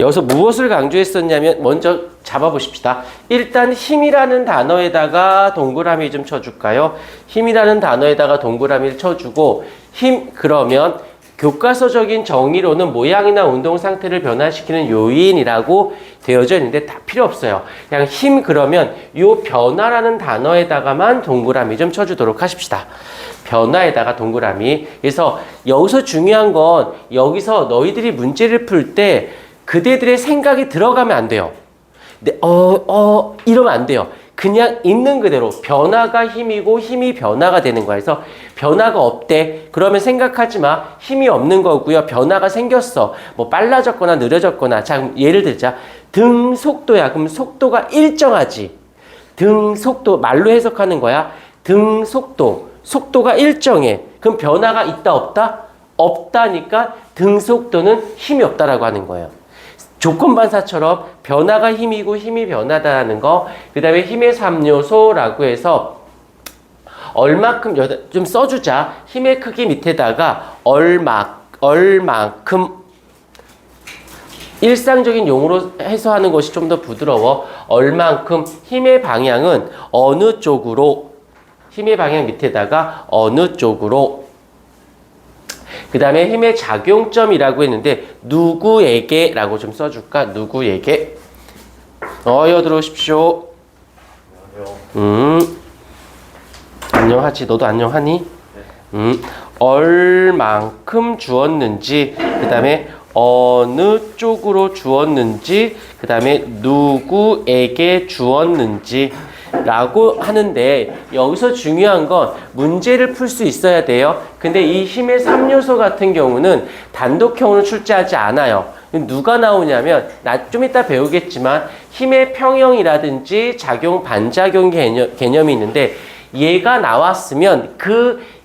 여기서 무엇을 강조했었냐면 먼저 잡아보십시다. 일단 힘이라는 단어에다가 동그라미 좀 쳐줄까요? 힘이라는 단어에다가 동그라미를 쳐주고 힘 그러면 교과서적인 정의로는 모양이나 운동 상태를 변화시키는 요인이라고 되어져 있는데 다 필요 없어요. 그냥 힘 그러면 요 변화라는 단어에다가만 동그라미 좀 쳐주도록 하십시다. 변화에다가 동그라미. 그래서 여기서 중요한 건 여기서 너희들이 문제를 풀 때 그대들의 생각이 들어가면 안 돼요. 근데 이러면 안 돼요. 그냥 있는 그대로 변화가 힘이고 힘이 변화가 되는 거야. 그래서 변화가 없대. 그러면 생각하지 마. 힘이 없는 거고요. 변화가 생겼어. 뭐 빨라졌거나 느려졌거나. 자, 예를 들자. 등 속도야. 그럼 속도가 일정하지. 등 속도 말로 해석하는 거야. 등 속도. 속도가 일정해. 그럼 변화가 있다 없다? 없다니까 등 속도는 힘이 없다라고 하는 거예요. 조건반사처럼 변화가 힘이고 힘이 변하다는 거, 그 다음에 힘의 3요소라고 해서 얼마큼 좀 써주자. 힘의 크기 밑에다가 얼만큼 일상적인 용어로 해석하는 것이 좀 더 부드러워. 얼만큼 힘의 방향은 어느 쪽으로, 힘의 방향 밑에다가 어느 쪽으로. 그 다음에 힘의 작용점이라고 했는데 누구에게 라고 좀 써줄까? 누구에게? 어여 들어오십시오. 안녕하지. 너도 안녕하니? 얼만큼 주었는지, 그 다음에 어느 쪽으로 주었는지, 그 다음에 누구에게 주었는지 라고 하는데 여기서 중요한 건 문제를 풀 수 있어야 돼요. 근데 이 힘의 3요소 같은 경우는 단독형으로 출제하지 않아요. 누가 나오냐면 좀 이따 배우겠지만 힘의 평형이라든지 작용, 반작용 개념이 있는데 얘가 나왔으면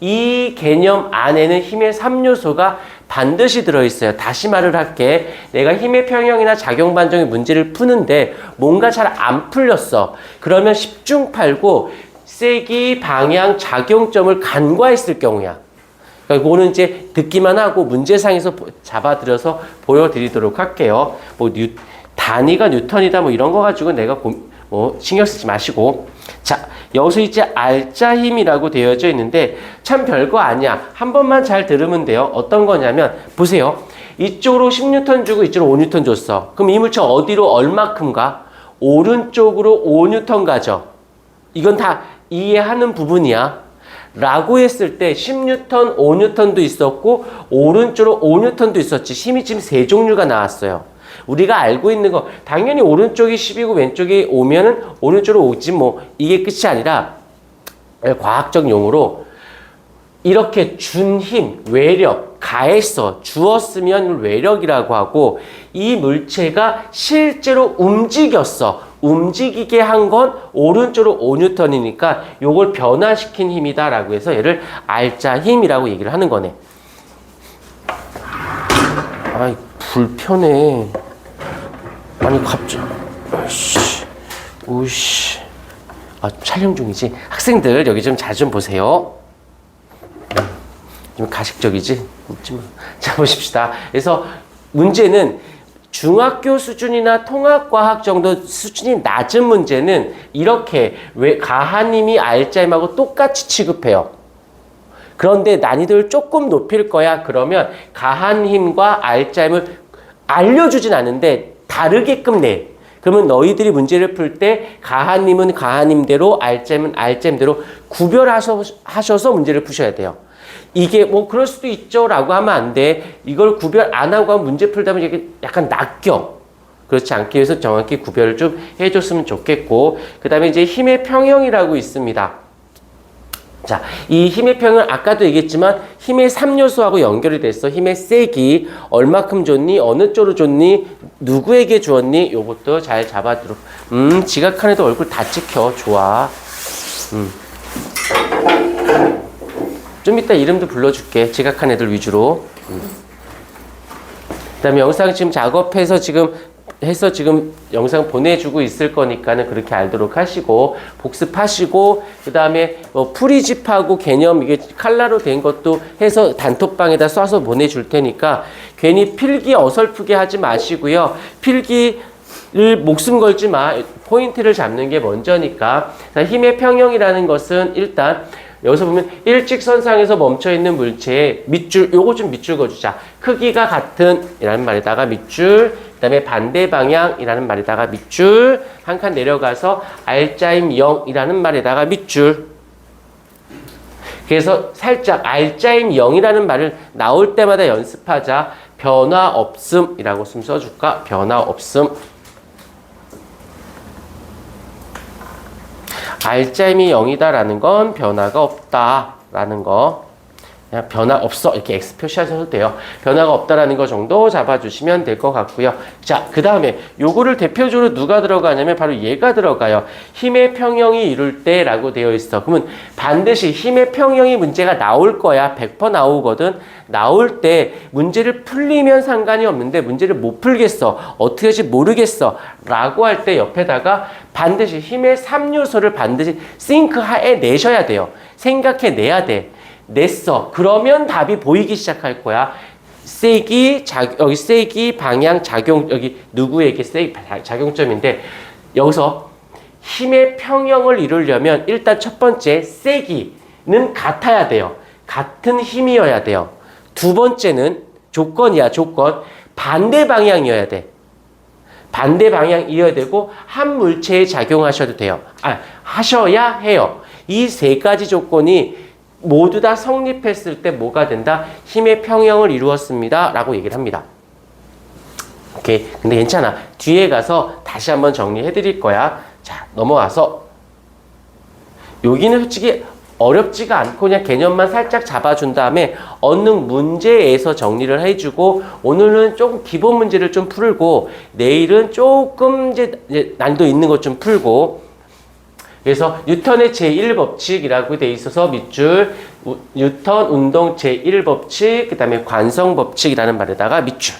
이 개념 안에는 힘의 3요소가 반드시 들어있어요. 다시 말을 할게. 내가 힘의 평형이나 작용 반정의 문제를 푸는데 뭔가 잘 안 풀렸어. 그러면 10중8구 세기, 방향, 작용점을 간과했을 경우야. 그러니까 이거는 이제 듣기만 하고 문제상에서 잡아들여서 보여드리도록 할게요. 뭐 단위가 뉴턴이다 뭐 이런 거 가지고 내가 신경 쓰지 마시고. 자, 여기서 이제 알짜 힘이라고 되어져 있는데 참 별거 아니야. 한 번만 잘 들으면 돼요. 어떤 거냐면 보세요. 이쪽으로 10N 주고 이쪽으로 5N 줬어. 그럼 이 물체 어디로 얼마큼 가? 오른쪽으로 5N 가죠. 이건 다 이해하는 부분이야. 라고 했을 때 10N, 5N도 있었고 오른쪽으로 5N도 있었지. 힘이 지금 세 종류가 나왔어요. 우리가 알고 있는 거 당연히 오른쪽이 10이고 왼쪽이 5면은 오른쪽으로 오지 뭐 이게 끝이 아니라 과학적 용어로 이렇게 준 힘, 외력, 가했어. 주었으면 외력이라고 하고 이 물체가 실제로 움직였어. 움직이게 한 건 오른쪽으로 5N이니까 요걸 변화시킨 힘이다라고 해서 얘를 알짜 힘이라고 얘기를 하는 거네. 아이 불편해. 아니 갑자기 오씨 촬영 중이지. 학생들 여기 좀 자주 좀 보세요. 좀 가식적이지? 웃지 마. 자 보십시다. 그래서 문제는 중학교 수준이나 통합과학 정도 수준이 낮은 문제는 이렇게 왜 가한힘이 알짜힘하고 똑같이 취급해요. 그런데 난이도를 조금 높일 거야. 그러면 가한힘과 알짜힘을 알려주진 않은데 다르게끔 내. 그러면 너희들이 문제를 풀 때 가한힘은 가한힘대로 알짜힘은 알짜힘대로 구별하셔서 문제를 푸셔야 돼요. 이게 뭐 그럴 수도 있죠 라고 하면 안 돼. 이걸 구별 안 하고 문제 풀다 보면 이게 약간 낚여. 그렇지 않기 위해서 정확히 구별을 좀 해줬으면 좋겠고, 그 다음에 이제 힘의 평형이라고 있습니다. 자, 이 힘의 평형은 아까도 얘기했지만 힘의 3요소하고 연결이 됐어. 힘의 세기, 얼마큼 줬니, 어느 쪽으로 줬니, 누구에게 주었니, 요것도 잘 잡아두고. 지각한 애도 얼굴 다 찍혀. 좋아. 좀 이따 이름도 불러줄게. 지각한 애들 위주로. 그 다음에 영상 지금 작업해서 지금 해서 지금 영상 보내주고 있을 거니까는 그렇게 알도록 하시고 복습하시고 그 다음에 뭐 풀이집하고 개념 이게 칼라로 된 것도 해서 단톡방에다 쏴서 보내줄 테니까 괜히 필기 어설프게 하지 마시고요. 필기를 목숨 걸지 마. 포인트를 잡는 게 먼저니까. 자, 힘의 평형이라는 것은 일단 여기서 보면 일직선상에서 멈춰있는 물체의 밑줄, 요거 좀 밑줄 그어주자. 크기가 같은 이라는 말에다가 밑줄, 그 다음에 반대 방향이라는 말에다가 밑줄, 한 칸 내려가서 R자임 0이라는 말에다가 밑줄. 그래서 살짝 R자임 0이라는 말을 나올 때마다 연습하자. 변화 없음이라고 좀 써줄까? 변화 없음. R자임이 0이다라는 건 변화가 없다라는 거. 그냥 변화 없어 이렇게 X 표시하셔도 돼요. 변화가 없다라는 거 정도 잡아주시면 될 것 같고요. 자, 그 다음에 요거를 대표적으로 누가 들어가냐면 바로 얘가 들어가요. 힘의 평형이 이룰 때라고 되어 있어. 그러면 반드시 힘의 평형이 문제가 나올 거야. 100% 나오거든. 나올 때 문제를 풀리면 상관이 없는데 문제를 못 풀겠어. 어떻게 할지 모르겠어. 라고 할 때 옆에다가 반드시 힘의 3요소를 반드시 싱크하에 내셔야 돼요. 생각해 내야 돼. 냈어. 그러면 답이 보이기 시작할 거야. 세기, 여기 세기, 방향, 작용, 여기 누구에게 세기, 작용점인데 여기서 힘의 평형을 이루려면 일단 첫 번째 세기는 같아야 돼요. 같은 힘이어야 돼요. 두 번째는 조건이야, 조건. 반대 방향이어야 돼. 반대 방향이어야 되고 한 물체에 작용하셔도 돼요. 하셔야 해요. 이 세 가지 조건이 모두 다 성립했을 때 뭐가 된다? 힘의 평형을 이루었습니다. 라고 얘기를 합니다. 오케이. 근데 괜찮아. 뒤에 가서 다시 한번 정리해 드릴 거야. 자, 넘어가서. 여기는 솔직히 어렵지가 않고 그냥 개념만 살짝 잡아준 다음에 얻는 문제에서 정리를 해주고 오늘은 조금 기본 문제를 좀 풀고 내일은 조금 이제 난도 있는 것 좀 풀고 그래서 뉴턴의 제1법칙이라고 돼 있어서 밑줄 뉴턴 운동 제1법칙 그 다음에 관성법칙이라는 말에다가 밑줄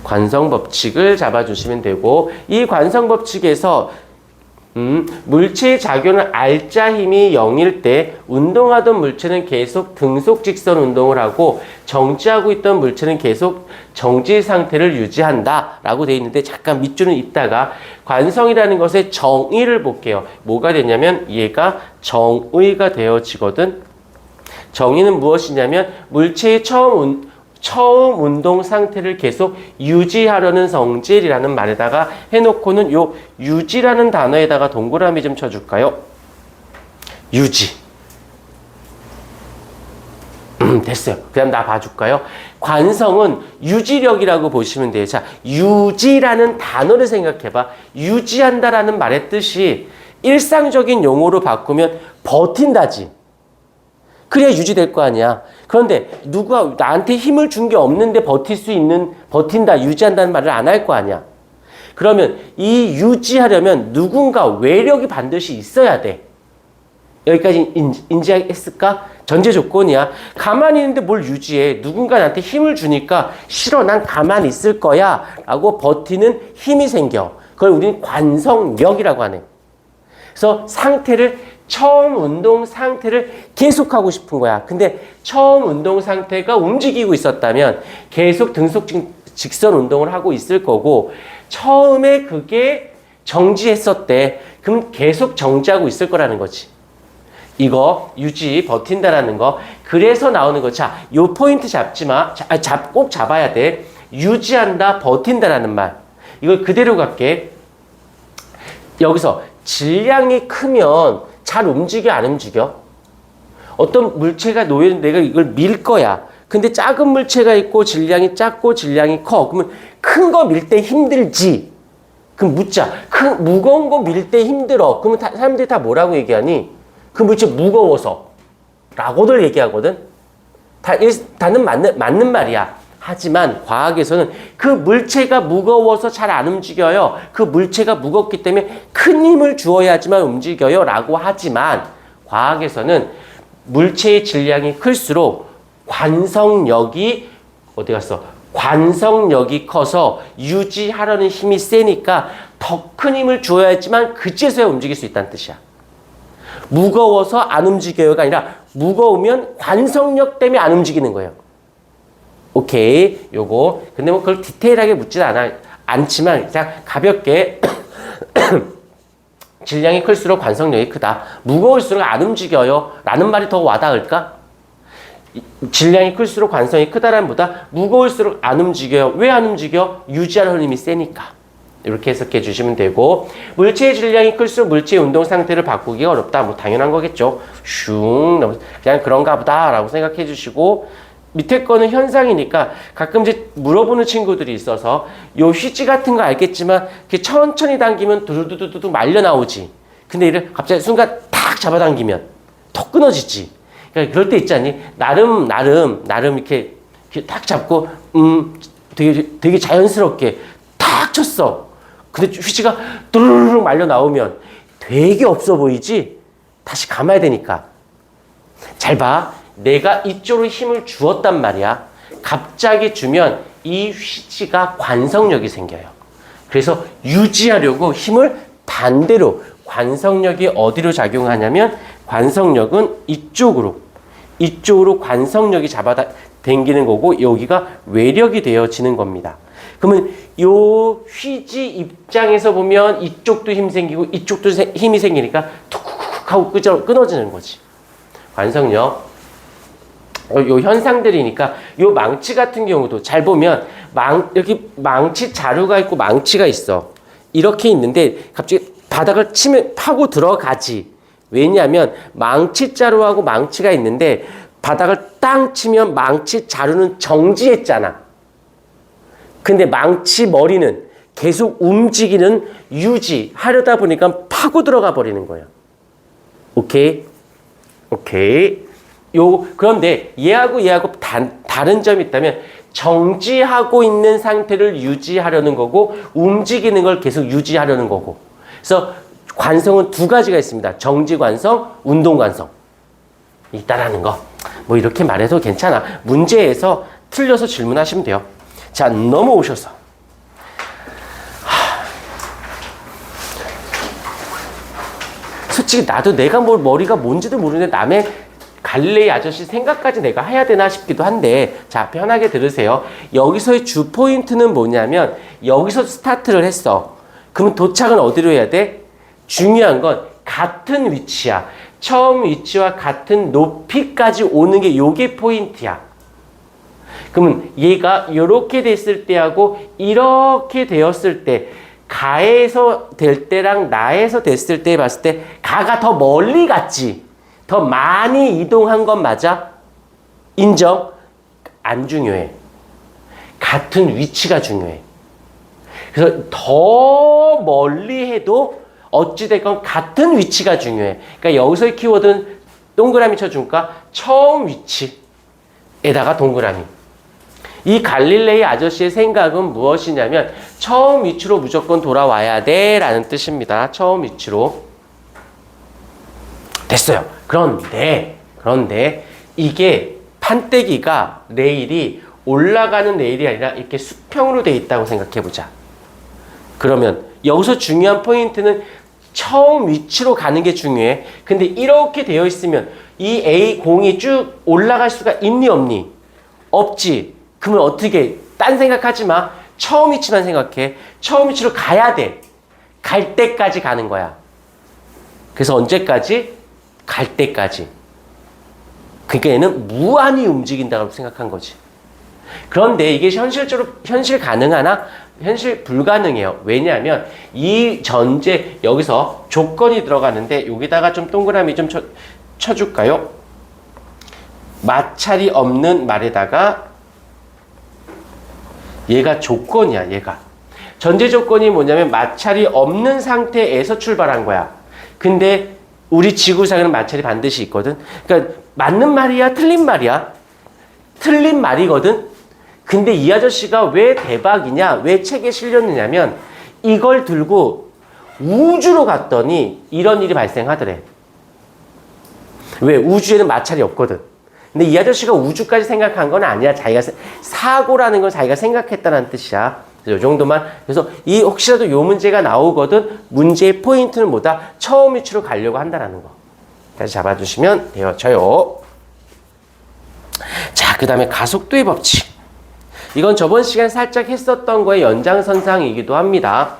관성법칙을 잡아주시면 되고 이 관성법칙에서 물체의 작용은 R자 힘이 0일 때 운동하던 물체는 계속 등속 직선 운동을 하고 정지하고 있던 물체는 계속 정지 상태를 유지한다 라고 되어 있는데 잠깐 밑줄은 있다가 관성이라는 것의 정의를 볼게요. 뭐가 되냐면 얘가 정의가 되어지거든. 정의는 무엇이냐면 물체의 처음 운동 상태를 계속 유지하려는 성질이라는 말에다가 해놓고는 요 유지라는 단어에다가 동그라미 좀 쳐줄까요? 유지. 됐어요. 그 다음 나 봐줄까요? 관성은 유지력이라고 보시면 돼요. 자, 유지라는 단어를 생각해봐. 유지한다라는 말의 뜻이 일상적인 용어로 바꾸면 버틴다지. 그래야 유지될 거 아니야. 그런데 누가 나한테 힘을 준 게 없는데 버틴다, 유지한다는 말을 안 할 거 아니야. 그러면 이 유지하려면 누군가 외력이 반드시 있어야 돼. 여기까지 인지했을까? 전제 조건이야. 가만히 있는데 뭘 유지해. 누군가 나한테 힘을 주니까 싫어, 난 가만히 있을 거야 라고 버티는 힘이 생겨. 그걸 우리는 관성력이라고 하네. 그래서 처음 운동 상태를 계속하고 싶은 거야. 근데 처음 운동 상태가 움직이고 있었다면 계속 등속 직선 운동을 하고 있을 거고 처음에 그게 정지했었대. 그럼 계속 정지하고 있을 거라는 거지. 이거 유지, 버틴다라는 거. 그래서 나오는 거. 자, 요 포인트 잡지 마. 꼭 잡아야 돼. 유지한다, 버틴다라는 말. 이걸 그대로 갈게. 여기서 질량이 크면 잘 움직여, 안 움직여? 어떤 물체가 놓여있는데 내가 이걸 밀 거야. 근데 작은 물체가 있고 질량이 작고 질량이 커. 그러면 큰 거 밀 때 힘들지. 그럼 묻자. 무거운 거 밀 때 힘들어. 그러면 사람들이 다 뭐라고 얘기하니? 그 물체 무거워서. 라고들 얘기하거든. 다는 맞는 말이야. 하지만 과학에서는 그 물체가 무거워서 잘 안 움직여요. 그 물체가 무겁기 때문에 큰 힘을 주어야지만 움직여요. 라고 하지만 과학에서는 물체의 질량이 클수록 관성력이 어디 갔어? 관성력이 커서 유지하려는 힘이 세니까 더 큰 힘을 줘야지만 그제서야 움직일 수 있다는 뜻이야. 무거워서 안 움직여요가 아니라 무거우면 관성력 때문에 안 움직이는 거예요. 오케이, 요거. 근데 뭐 그걸 디테일하게 묻지는 않지만 그냥 가볍게 질량이 클수록 관성력이 크다. 무거울수록 안 움직여요. 라는 말이 더 와닿을까? 질량이 클수록 관성이 크다라는 보다 무거울수록 안 움직여요. 왜 안 움직여? 유지하는 힘이 세니까. 이렇게 해석해 주시면 되고, 물체의 질량이 클수록 물체의 운동 상태를 바꾸기가 어렵다. 뭐 당연한 거겠죠. 슝, 그냥 그런가 보다 라고 생각해 주시고, 밑에 거는 현상이니까 가끔 이제 물어보는 친구들이 있어서 요 휴지 같은 거 알겠지만 이렇게 천천히 당기면 두두두두두 말려 나오지. 근데 이를 갑자기 순간 탁 잡아당기면 턱 끊어지지. 그러니까 그럴 때 있지 않니? 나름 이렇게 딱 잡고 되게 자연스럽게 탁 쳤어. 근데 휴지가 뚜루루룩 말려 나오면 되게 없어 보이지? 다시 감아야 되니까. 잘 봐. 내가 이쪽으로 힘을 주었단 말이야. 갑자기 주면 이 휴지가 관성력이 생겨요. 그래서 유지하려고 힘을 반대로, 관성력이 어디로 작용하냐면 관성력은 이쪽으로 관성력이 잡아당기는 거고 여기가 외력이 되어지는 겁니다. 그러면 요 휴지 입장에서 보면 이쪽도 힘 생기고 이쪽도 힘이 생기니까 툭쿡쿡 하고 끊어지는 거지. 관성력. 요 현상들이니까 요 망치 같은 경우도 잘 보면 여기 망치 자루가 있고 망치가 있어. 이렇게 있는데 갑자기 바닥을 치면 파고 들어가지. 왜냐하면 망치 자루하고 망치가 있는데 바닥을 땅 치면 망치 자루는 정지했잖아. 근데 망치 머리는 계속 움직이는 유지하려다 보니까 파고 들어가 버리는 거예요. 오케이? 그런데 얘하고 다른 점이 있다면 정지하고 있는 상태를 유지하려는 거고 움직이는 걸 계속 유지하려는 거고. 그래서 관성은 두 가지가 있습니다. 정지관성, 운동관성. 있다라는 거. 뭐 이렇게 말해도 괜찮아. 문제에서 틀려서 질문하시면 돼요. 자, 넘어오셔서. 솔직히 나도 내가 머리가 뭔지도 모르는데 남의 갈릴레이 아저씨 생각까지 내가 해야 되나 싶기도 한데, 자, 편하게 들으세요. 여기서의 주 포인트는 뭐냐면 여기서 스타트를 했어. 그러면 도착은 어디로 해야 돼? 중요한 건 같은 위치야. 처음 위치와 같은 높이까지 오는 게 요게 포인트야. 그러면 얘가 이렇게 됐을 때하고 이렇게 되었을 때, 가에서 될 때랑 나에서 됐을 때 봤을 때 가가 더 멀리 갔지. 더 많이 이동한 건 맞아? 인정? 안 중요해. 같은 위치가 중요해. 그래서 더 멀리 해도 어찌됐건 같은 위치가 중요해. 그러니까 여기서의 키워드는 동그라미 쳐줄까? 처음 위치에다가 동그라미. 이 갈릴레이 아저씨의 생각은 무엇이냐면 처음 위치로 무조건 돌아와야 돼 라는 뜻입니다. 처음 위치로. 됐어요. 그런데 이게 판때기가 레일이 올라가는 레일이 아니라 이렇게 수평으로 돼 있다고 생각해보자. 그러면 여기서 중요한 포인트는 처음 위치로 가는 게 중요해. 근데 이렇게 되어 있으면 이 A 공이 쭉 올라갈 수가 있니 없니? 없지. 그러면 어떻게? 딴 생각하지 마. 처음 위치만 생각해. 처음 위치로 가야 돼. 갈 때까지 가는 거야. 그래서 언제까지? 갈 때까지. 그러니까 얘는 무한히 움직인다고 생각한 거지. 그런데 이게 현실 가능하나? 현실 불가능해요. 왜냐하면 이 전제 여기서 조건이 들어가는데 여기다가 좀 동그라미 좀 쳐줄까요? 마찰이 없는 말에다가 얘가 조건이야. 얘가 전제 조건이 뭐냐면 마찰이 없는 상태에서 출발한 거야. 근데 우리 지구상에는 마찰이 반드시 있거든. 그러니까 맞는 말이야, 틀린 말이야? 틀린 말이거든. 근데 이 아저씨가 왜 대박이냐, 왜 책에 실렸느냐면 이걸 들고 우주로 갔더니 이런 일이 발생하더래. 왜? 우주에는 마찰이 없거든. 근데 이 아저씨가 우주까지 생각한 건 아니야. 자기가 사고라는 걸 자기가 생각했다는 뜻이야. 그래서 이 정도만. 그래서 이 혹시라도 요 문제가 나오거든 문제의 포인트는 뭐다? 처음 위치로 가려고 한다라는 거. 다시 잡아주시면 되어져요. 자, 그 다음에 가속도의 법칙. 이건 저번 시간 살짝 했었던 거의 연장선상이기도 합니다.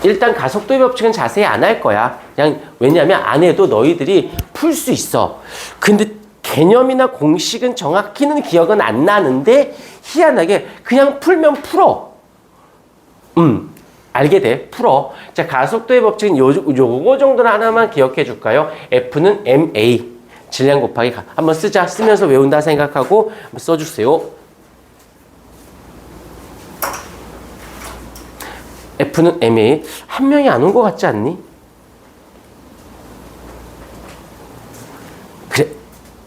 일단 가속도의 법칙은 자세히 안 할 거야. 그냥 왜냐하면 안 해도 너희들이 풀 수 있어. 근데 개념이나 공식은 정확히는 기억은 안 나는데 희한하게 그냥 풀면 풀어. 알게 돼. 풀어. 자, 가속도의 법칙은 요거 정도는 하나만 기억해 줄까요? F는 ma. 질량 곱하기 한번 쓰자. 쓰면서 외운다 생각하고 한번 써주세요. F는 ma. 한 명이 안 온 것 같지 않니? 그래.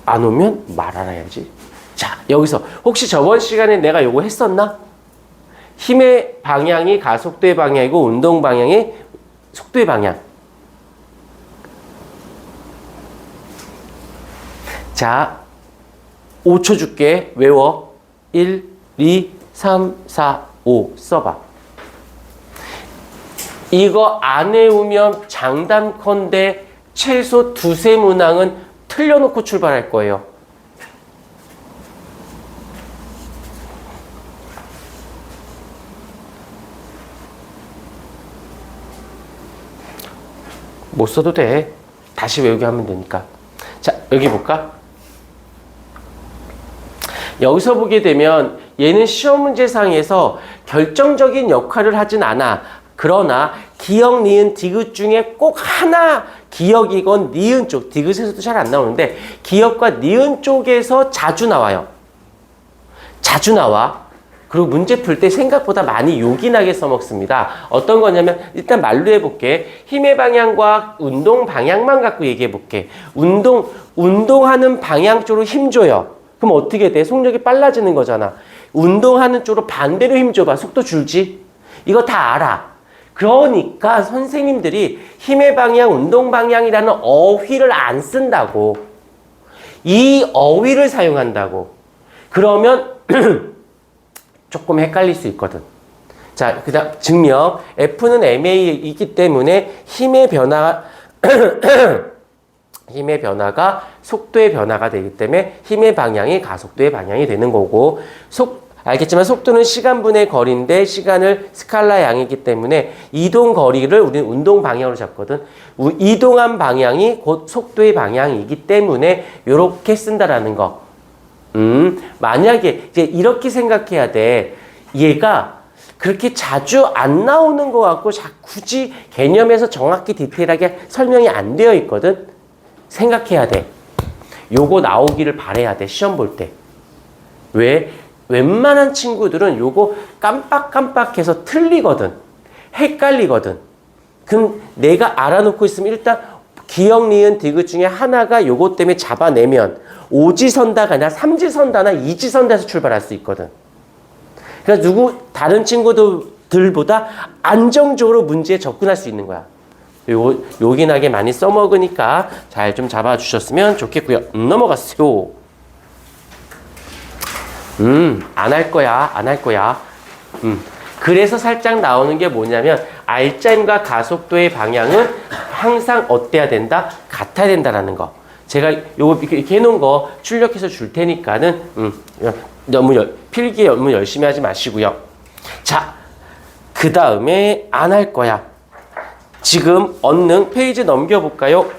안 오면 말 알아야지. 자, 여기서 혹시 저번 시간에 내가 요거 했었나? 힘의 방향이 가속도의 방향이고 운동 방향이 속도의 방향. 자, 5초 줄게. 외워. 1, 2, 3, 4, 5 써봐. 이거 안 외우면 장담컨대 최소 두세 문항은 틀려놓고 출발할 거예요. 못 써도 돼. 다시 외우게 하면 되니까. 자, 여기 볼까? 여기서 보게 되면 얘는 시험 문제상에서 결정적인 역할을 하진 않아. 그러나 기역, 니은, 디귿 중에 꼭 하나 기역이건 니은 쪽, 디귿에서도 잘 안 나오는데 기역과 니은 쪽에서 자주 나와요. 자주 나와. 그리고 문제 풀 때 생각보다 많이 요긴하게 써먹습니다. 어떤 거냐면 일단 말로 해볼게. 힘의 방향과 운동 방향만 갖고 얘기해볼게. 운동하는 방향 쪽으로 힘줘요. 그럼 어떻게 돼? 속력이 빨라지는 거잖아. 운동하는 쪽으로 반대로 힘줘봐. 속도 줄지? 이거 다 알아. 그러니까 선생님들이 힘의 방향, 운동 방향이라는 어휘를 안 쓴다고. 이 어휘를 사용한다고. 그러면 조금 헷갈릴 수 있거든. 자, 그 다음 증명. F는 ma이기 때문에 힘의 변화가 속도의 변화가 되기 때문에 힘의 방향이 가속도의 방향이 되는 거고, 알겠지만 속도는 시간분의 거리인데 시간을 스칼라 양이기 때문에 이동 거리를 우리는 운동 방향으로 잡거든. 이동한 방향이 곧 속도의 방향이기 때문에 이렇게 쓴다라는 거. 만약에 이제 이렇게 생각해야 돼. 얘가 그렇게 자주 안 나오는 것 같고 굳이 개념에서 정확히 디테일하게 설명이 안 되어 있거든. 생각해야 돼. 요거 나오기를 바라야 돼. 시험 볼 때. 왜? 웬만한 친구들은 요거 깜빡깜빡해서 틀리거든. 헷갈리거든. 그럼 내가 알아놓고 있으면 일단 기역, 니은, 디귿 중에 하나가 요거 때문에 잡아내면 오지선다가 아니라 삼지선다나 이지선다에서 출발할 수 있거든. 그래서 다른 친구들보다 안정적으로 문제에 접근할 수 있는 거야. 요긴하게 많이 써먹으니까 잘 좀 잡아주셨으면 좋겠고요. 넘어갔어요. 안 할 거야. 안 할 거야. 그래서 살짝 나오는 게 뭐냐면 알짜임과 가속도의 방향은 항상 어때야 된다? 같아야 된다라는 거. 제가 요거 이렇게 해놓은 거 출력해서 줄 테니까는 필기 너무 열심히 하지 마시고요. 자, 그 다음에 안 할 거야. 지금 언능 페이지 넘겨볼까요?